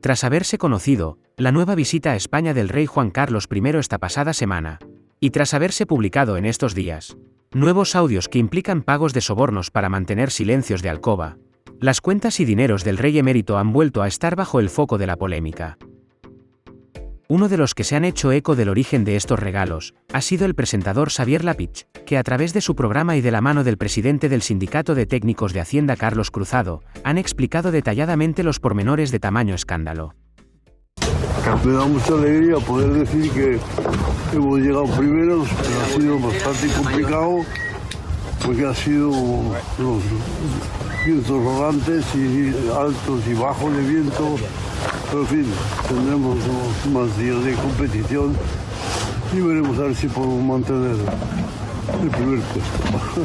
Tras haberse conocido la nueva visita a España del rey Juan Carlos I esta pasada semana, y tras haberse publicado en estos días nuevos audios que implican pagos de sobornos para mantener silencios de alcoba, las cuentas y dineros del rey emérito han vuelto a estar bajo el foco de la polémica. Uno de los que se han hecho eco del origen de estos regalos ha sido el presentador Xavier Lapich, que a través de su programa y de la mano del presidente del Sindicato de Técnicos de Hacienda Carlos Cruzado, han explicado detalladamente los pormenores de tamaño escándalo. Me da mucha alegría poder decir que hemos llegado primeros, pero ha sido bastante complicado porque ha sido los vientos rodantes y altos y bajos de viento. Pero en fin, tendremos más días de competición y veremos a ver si podemos mantener el primer puesto.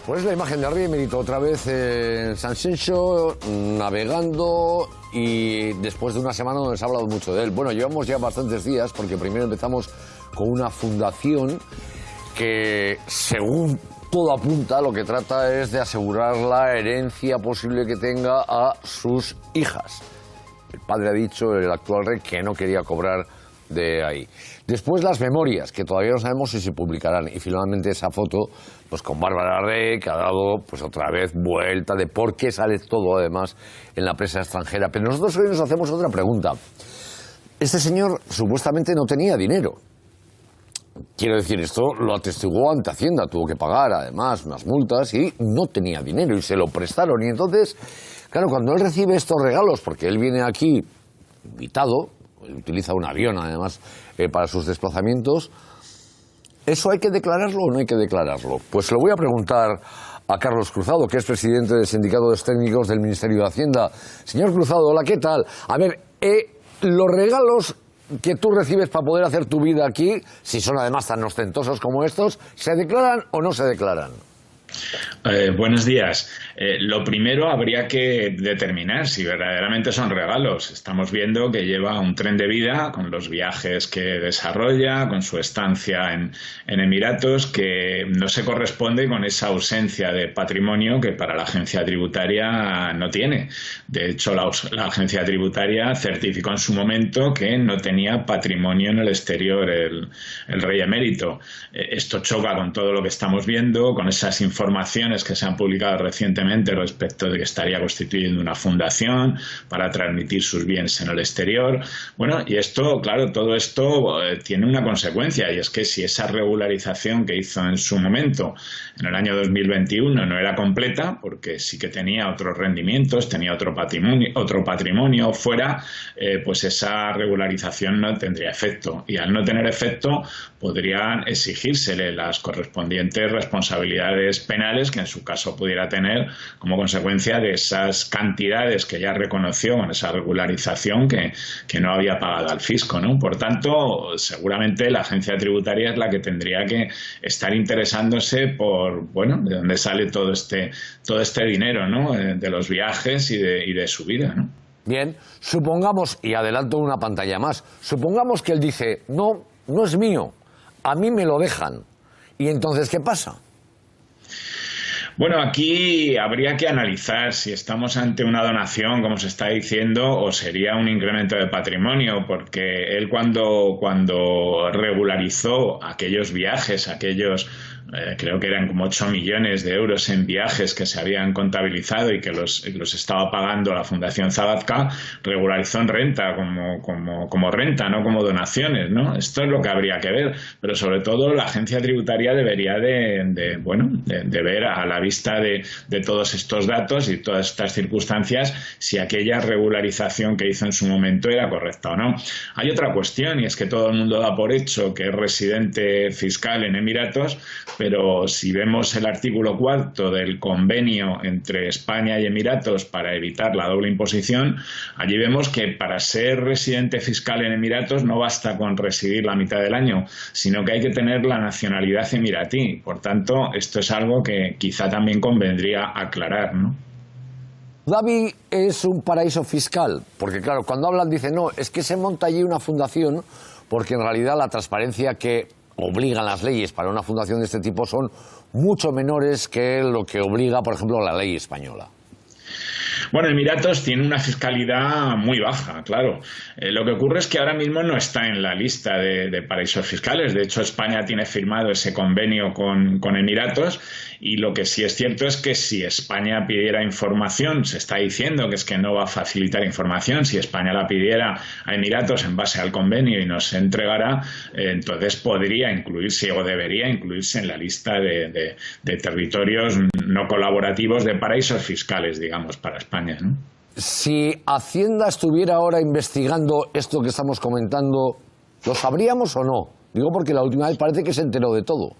Pues la imagen del rey emérito otra vez en San Xenxo, navegando, y después de una semana donde se ha hablado mucho de él. Bueno, llevamos ya bastantes días porque primero empezamos con una fundación que, según todo apunta, lo que trata es de asegurar la herencia posible que tenga a sus hijas. El padre ha dicho, el actual rey, que no quería cobrar de ahí. Después las memorias, que todavía no sabemos si se publicarán. Y finalmente esa foto, pues con Bárbara Rey, que ha dado pues otra vez vuelta de por qué sale todo además en la prensa extranjera. Pero nosotros hoy nos hacemos otra pregunta. Este señor supuestamente no tenía dinero. Quiero decir, esto lo atestiguó ante Hacienda, tuvo que pagar además unas multas y no tenía dinero y se lo prestaron. Y entonces, claro, cuando él recibe estos regalos, porque él viene aquí invitado, él utiliza un avión además para sus desplazamientos, ¿eso hay que declararlo o no hay que declararlo? Pues lo voy a preguntar a Carlos Cruzado, que es presidente del Sindicato de Técnicos del Ministerio de Hacienda. Señor Cruzado, hola, ¿qué tal? A ver, los regalos que tú recibes para poder hacer tu vida aquí, si son además tan ostentosos como estos, ¿se declaran o no se declaran? Buenos días. Lo primero habría que determinar si verdaderamente son regalos. Estamos viendo que lleva un tren de vida con los viajes que desarrolla, con su estancia en Emiratos, que no se corresponde con esa ausencia de patrimonio que para la agencia tributaria no tiene. De hecho, la agencia tributaria certificó en su momento que no tenía patrimonio en el exterior el rey emérito. Esto choca con todo lo que estamos viendo, con esas informaciones que se han publicado recientemente respecto de que estaría constituyendo una fundación para transmitir sus bienes en el exterior. Bueno, y esto, claro, todo esto tiene una consecuencia, y es que si esa regularización que hizo en su momento, en el año 2021, no era completa, porque sí que tenía otros rendimientos, tenía otro patrimonio fuera, pues esa regularización no tendría efecto. Y al no tener efecto, podrían exigírsele las correspondientes responsabilidades penales que en su caso pudiera tener como consecuencia de esas cantidades que ya reconoció con esa regularización que no había pagado al fisco, ¿no? Por tanto, seguramente la agencia tributaria es la que tendría que estar interesándose por, bueno, de dónde sale todo este dinero, ¿no? De los viajes y de su vida, ¿no? Bien, supongamos, y adelanto una pantalla más, supongamos que él dice, no es mío, a mí me lo dejan. ¿Y entonces qué pasa? Bueno, aquí habría que analizar si estamos ante una donación, como se está diciendo, o sería un incremento de patrimonio, porque él cuando regularizó aquellos viajes, creo que eran como 8 millones de euros en viajes que se habían contabilizado y que los estaba pagando la Fundación Zabazca, regularizó en renta como renta, no como donaciones, ¿no? Esto es lo que habría que ver, pero sobre todo la agencia tributaria debería de ver a la vista de todos estos datos y todas estas circunstancias si aquella regularización que hizo en su momento era correcta o no. Hay otra cuestión, y es que todo el mundo da por hecho que es residente fiscal en Emiratos, pero si vemos el artículo 4 del convenio entre España y Emiratos para evitar la doble imposición, allí vemos que para ser residente fiscal en Emiratos no basta con residir la mitad del año, sino que hay que tener la nacionalidad emiratí. Por tanto, esto es algo que quizá también convendría aclarar, ¿no? Abu Dhabi es un paraíso fiscal, porque claro, cuando hablan dicen, no, es que se monta allí una fundación, porque en realidad la transparencia que obligan las leyes para una fundación de este tipo son mucho menores que lo que obliga, por ejemplo, la ley española. Bueno, Emiratos tiene una fiscalidad muy baja, claro. Lo que ocurre es que ahora mismo no está en la lista de paraísos fiscales. De hecho, España tiene firmado ese convenio con Emiratos, y lo que sí es cierto es que si España pidiera información, se está diciendo que es que no va a facilitar información, si España la pidiera a Emiratos en base al convenio y nos entregara, entonces podría incluirse o debería incluirse en la lista de territorios no colaborativos de paraísos fiscales, digamos, para España, ¿no? Si Hacienda estuviera ahora investigando esto que estamos comentando, ¿lo sabríamos o no? Digo porque la última vez parece que se enteró de todo.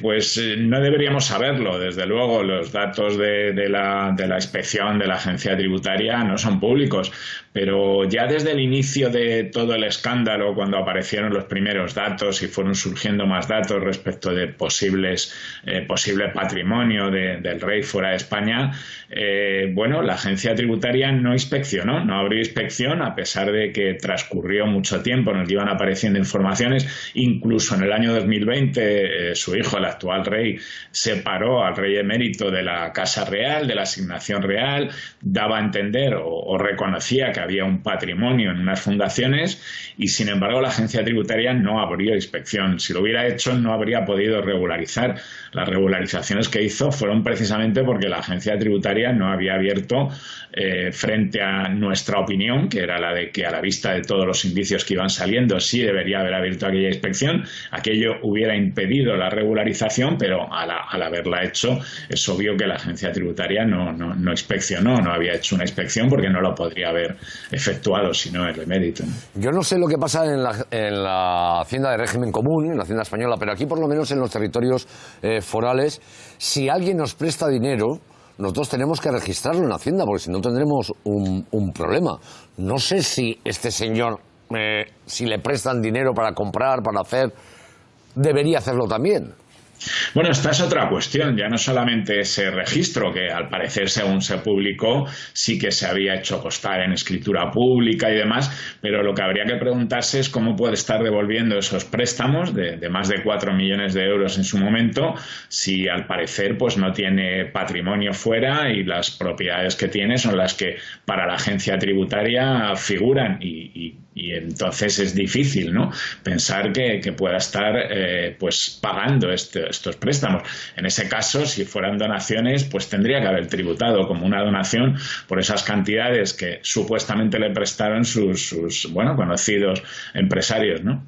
Pues no deberíamos saberlo, desde luego. Los datos de la inspección de la agencia tributaria no son públicos, pero ya desde el inicio de todo el escándalo, cuando aparecieron los primeros datos y fueron surgiendo más datos respecto de posible patrimonio del rey fuera de España, la agencia tributaria no inspeccionó, no abrió inspección, a pesar de que transcurrió mucho tiempo, nos iban apareciendo informaciones. Incluso en el año 2020 su hijo, el actual rey, separó al rey emérito de la Casa Real, de la asignación real, daba a entender o reconocía que había un patrimonio en unas fundaciones, y sin embargo la agencia tributaria no abrió inspección. Si lo hubiera hecho, no habría podido regularizar. Las regularizaciones que hizo fueron precisamente porque la agencia tributaria no había abierto, frente a nuestra opinión, que era la de que a la vista de todos los indicios que iban saliendo sí debería haber abierto aquella inspección. Aquello hubiera impedido la regularización, pero al haberla hecho es obvio que la agencia tributaria no inspeccionó, no había hecho una inspección, porque no lo podría haber efectuado sino el emérito. Yo no sé lo que pasa en la Hacienda de régimen común, en la Hacienda española, pero aquí por lo menos en los territorios forales, si alguien nos presta dinero, nosotros tenemos que registrarlo en Hacienda, porque si no tendremos un problema. No sé si este señor, si le prestan dinero para comprar, para hacer, debería hacerlo también. Bueno, esta es otra cuestión, ya no solamente ese registro, que al parecer, según se publicó, sí que se había hecho constar en escritura pública y demás, pero lo que habría que preguntarse es cómo puede estar devolviendo esos préstamos de más de 4 millones de euros en su momento, si al parecer pues no tiene patrimonio fuera y las propiedades que tiene son las que para la agencia tributaria figuran, y entonces es difícil, ¿no?, pensar que pueda estar pues pagando estos préstamos. En ese caso, si fueran donaciones, pues tendría que haber tributado como una donación por esas cantidades que supuestamente le prestaron sus conocidos empresarios, ¿no?